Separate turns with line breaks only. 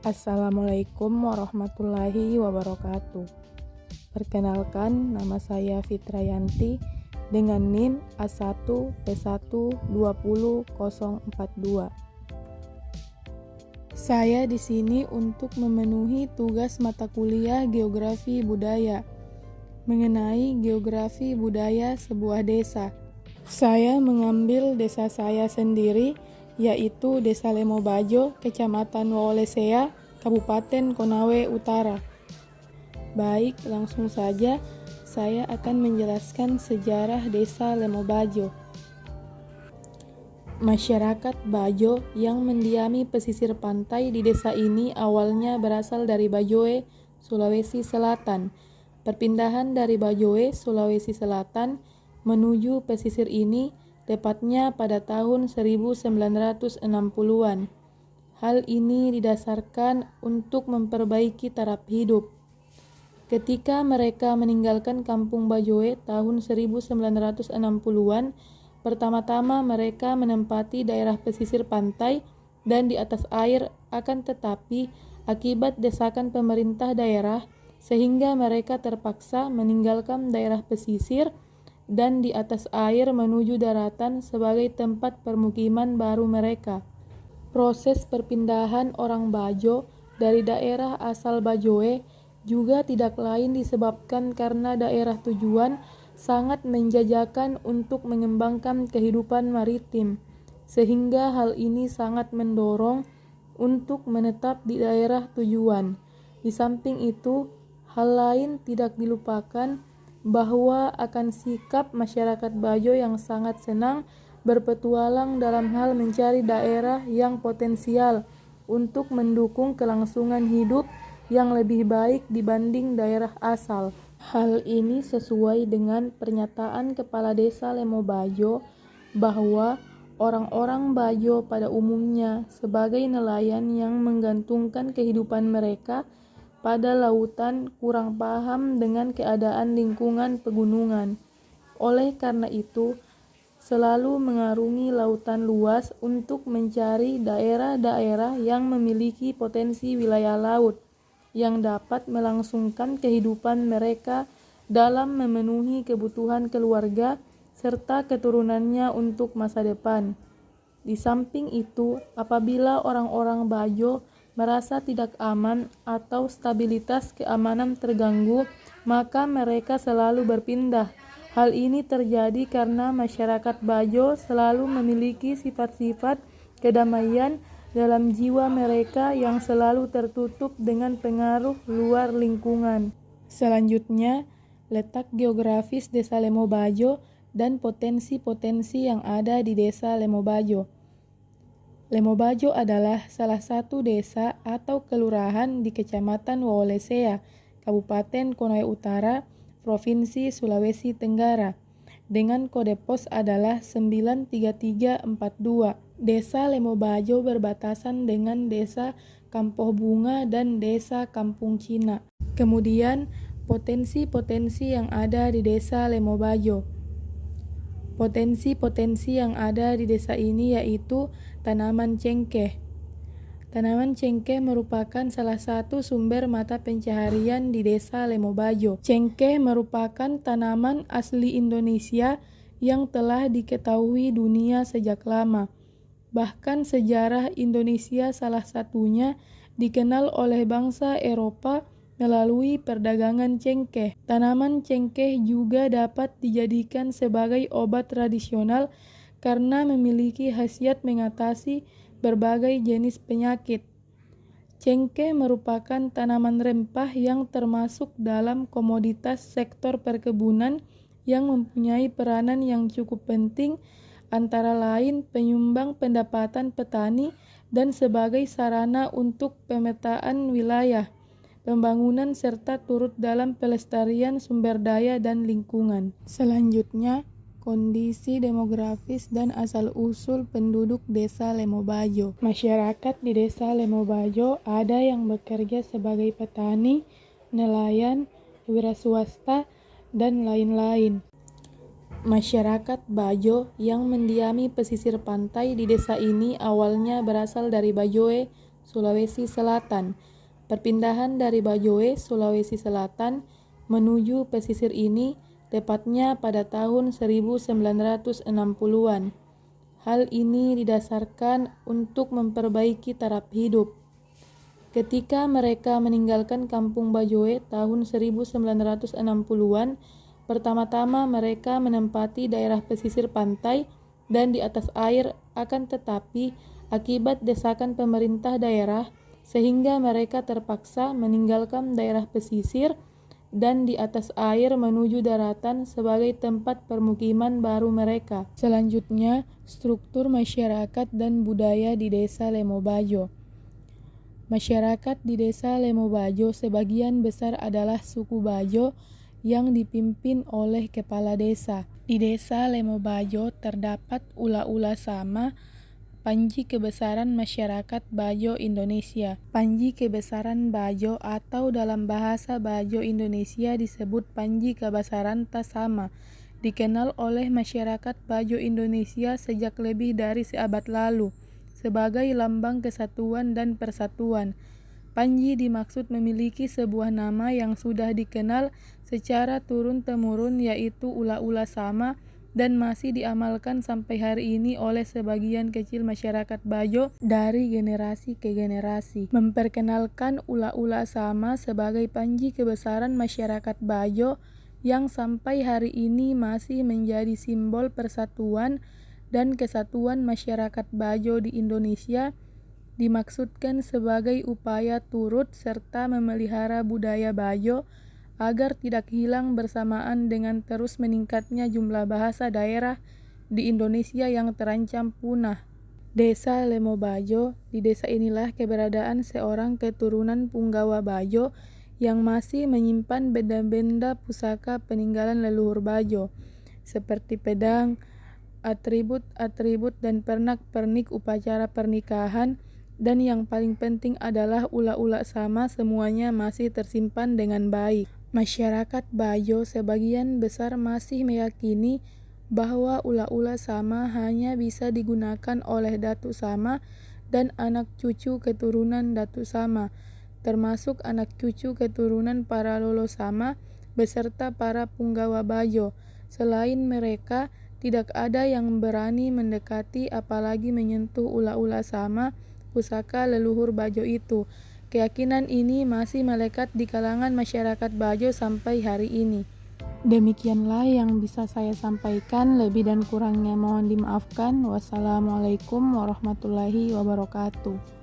Assalamualaikum warahmatullahi wabarakatuh. Perkenalkan, nama saya Fitrayanti dengan NIM A1P1200042. Saya di sini untuk memenuhi tugas mata kuliah Geografi Budaya mengenai geografi budaya sebuah desa. Saya mengambil desa saya sendiri, yaitu Desa Lemobajo, Kecamatan Waolesea, Kabupaten Konawe Utara. Baik, langsung saja saya akan menjelaskan sejarah Desa Lemobajo. Masyarakat Bajo yang mendiami pesisir pantai di desa ini awalnya berasal dari Bajoe, Sulawesi Selatan. Perpindahan dari Bajoe, Sulawesi Selatan menuju pesisir ini tepatnya pada tahun 1960-an. Hal ini didasarkan untuk memperbaiki taraf hidup. Ketika mereka meninggalkan kampung Bajoe tahun 1960-an, pertama-tama mereka menempati daerah pesisir pantai dan di atas air, akan tetapi akibat desakan pemerintah daerah sehingga mereka terpaksa meninggalkan daerah pesisir dan di atas air menuju daratan sebagai tempat permukiman baru mereka. Proses perpindahan orang Bajo dari daerah asal Bajoe juga tidak lain disebabkan karena daerah tujuan sangat menjajakan untuk mengembangkan kehidupan maritim, sehingga hal ini sangat mendorong untuk menetap di daerah tujuan. Di samping itu, hal lain tidak dilupakan bahwa akan sikap masyarakat Bajo yang sangat senang berpetualang dalam hal mencari daerah yang potensial untuk mendukung kelangsungan hidup yang lebih baik dibanding daerah asal. Hal ini sesuai dengan pernyataan Kepala Desa Lemobajo bahwa orang-orang Bajo pada umumnya sebagai nelayan yang menggantungkan kehidupan mereka pada lautan kurang paham dengan keadaan lingkungan pegunungan. Oleh karena itu, selalu mengarungi lautan luas untuk mencari daerah-daerah yang memiliki potensi wilayah laut yang dapat melangsungkan kehidupan mereka dalam memenuhi kebutuhan keluarga serta keturunannya untuk masa depan. Di samping itu, apabila orang-orang Bajo merasa tidak aman atau stabilitas keamanan terganggu, maka mereka selalu berpindah. Hal ini terjadi karena masyarakat Bajo selalu memiliki sifat-sifat kedamaian dalam jiwa mereka yang selalu tertutup dengan pengaruh luar lingkungan. Selanjutnya, letak geografis Desa Lemobajo dan potensi-potensi yang ada di Desa Lemobajo. Lemobajo adalah salah satu desa atau kelurahan di Kecamatan Waolesea, Kabupaten Konawe Utara, Provinsi Sulawesi Tenggara, dengan kode pos adalah 93342. Desa Lemobajo berbatasan dengan Desa Kampoh Bunga dan Desa Kampung Cina. Kemudian, potensi-potensi yang ada di Desa Lemobajo. Potensi-potensi yang ada di desa ini yaitu tanaman cengkeh. Tanaman cengkeh merupakan salah satu sumber mata pencaharian di Desa Lemobajo. Cengkeh merupakan tanaman asli Indonesia yang telah diketahui dunia sejak lama. Bahkan sejarah Indonesia salah satunya dikenal oleh bangsa Eropa melalui perdagangan cengkeh. Tanaman cengkeh juga dapat dijadikan sebagai obat tradisional karena memiliki khasiat mengatasi berbagai jenis penyakit. Cengkeh merupakan tanaman rempah yang termasuk dalam komoditas sektor perkebunan yang mempunyai peranan yang cukup penting, antara lain penyumbang pendapatan petani dan sebagai sarana untuk pemetaan wilayah, pembangunan serta turut dalam pelestarian sumber daya dan lingkungan. Selanjutnya, kondisi demografis dan asal-usul penduduk Desa Lemobajo. Masyarakat di Desa Lemobajo ada yang bekerja sebagai petani, nelayan, wira swasta, dan lain-lain. Masyarakat Bajo yang mendiami pesisir pantai di desa ini awalnya berasal dari Bajoe, Sulawesi Selatan. Perpindahan dari Bajoe, Sulawesi Selatan menuju pesisir ini tepatnya pada tahun 1960-an. Hal ini didasarkan untuk memperbaiki taraf hidup. Ketika mereka meninggalkan kampung Bajoe tahun 1960-an, pertama-tama mereka menempati daerah pesisir pantai dan di atas air, akan tetapi akibat desakan pemerintah daerah sehingga mereka terpaksa meninggalkan daerah pesisir dan di atas air menuju daratan sebagai tempat permukiman baru mereka. Selanjutnya, struktur masyarakat dan budaya di Desa Lemobajo. Masyarakat di Desa Lemobajo sebagian besar adalah suku Bajo yang dipimpin oleh kepala desa. Di Desa Lemobajo terdapat ula-ula sama, Panji Kebesaran Masyarakat Bajo Indonesia. Panji Kebesaran Bajo atau dalam bahasa Bajo Indonesia disebut Panji Kebesaran Tasama, dikenal oleh masyarakat Bajo Indonesia sejak lebih dari seabad lalu sebagai lambang kesatuan dan persatuan. Panji dimaksud memiliki sebuah nama yang sudah dikenal secara turun-temurun, yaitu ula-ula sama, dan masih diamalkan sampai hari ini oleh sebagian kecil masyarakat Bajo dari generasi ke generasi. Memperkenalkan ula-ula sama sebagai Panji Kebesaran Masyarakat Bajo yang sampai hari ini masih menjadi simbol persatuan dan kesatuan masyarakat Bajo di Indonesia, dimaksudkan sebagai upaya turut serta memelihara budaya Bajo agar tidak hilang bersamaan dengan terus meningkatnya jumlah bahasa daerah di Indonesia yang terancam punah. Desa Lemobajo, di desa inilah keberadaan seorang keturunan Punggawa Bajo yang masih menyimpan benda-benda pusaka peninggalan leluhur Bajo, seperti pedang, atribut-atribut dan pernak-pernik upacara pernikahan, dan yang paling penting adalah ula-ula sama semuanya masih tersimpan dengan baik. Masyarakat Bajo sebagian besar masih meyakini bahwa ula-ula sama hanya bisa digunakan oleh Datu Sama dan anak cucu keturunan Datu Sama, termasuk anak cucu keturunan para Lolo Sama beserta para Punggawa Bajo. Selain mereka, tidak ada yang berani mendekati apalagi menyentuh ula-ula sama pusaka leluhur Bajo itu. Keyakinan ini masih melekat di kalangan masyarakat Bajo sampai hari ini. Demikianlah yang bisa saya sampaikan, lebih dan kurangnya mohon dimaafkan. Wassalamualaikum warahmatullahi wabarakatuh.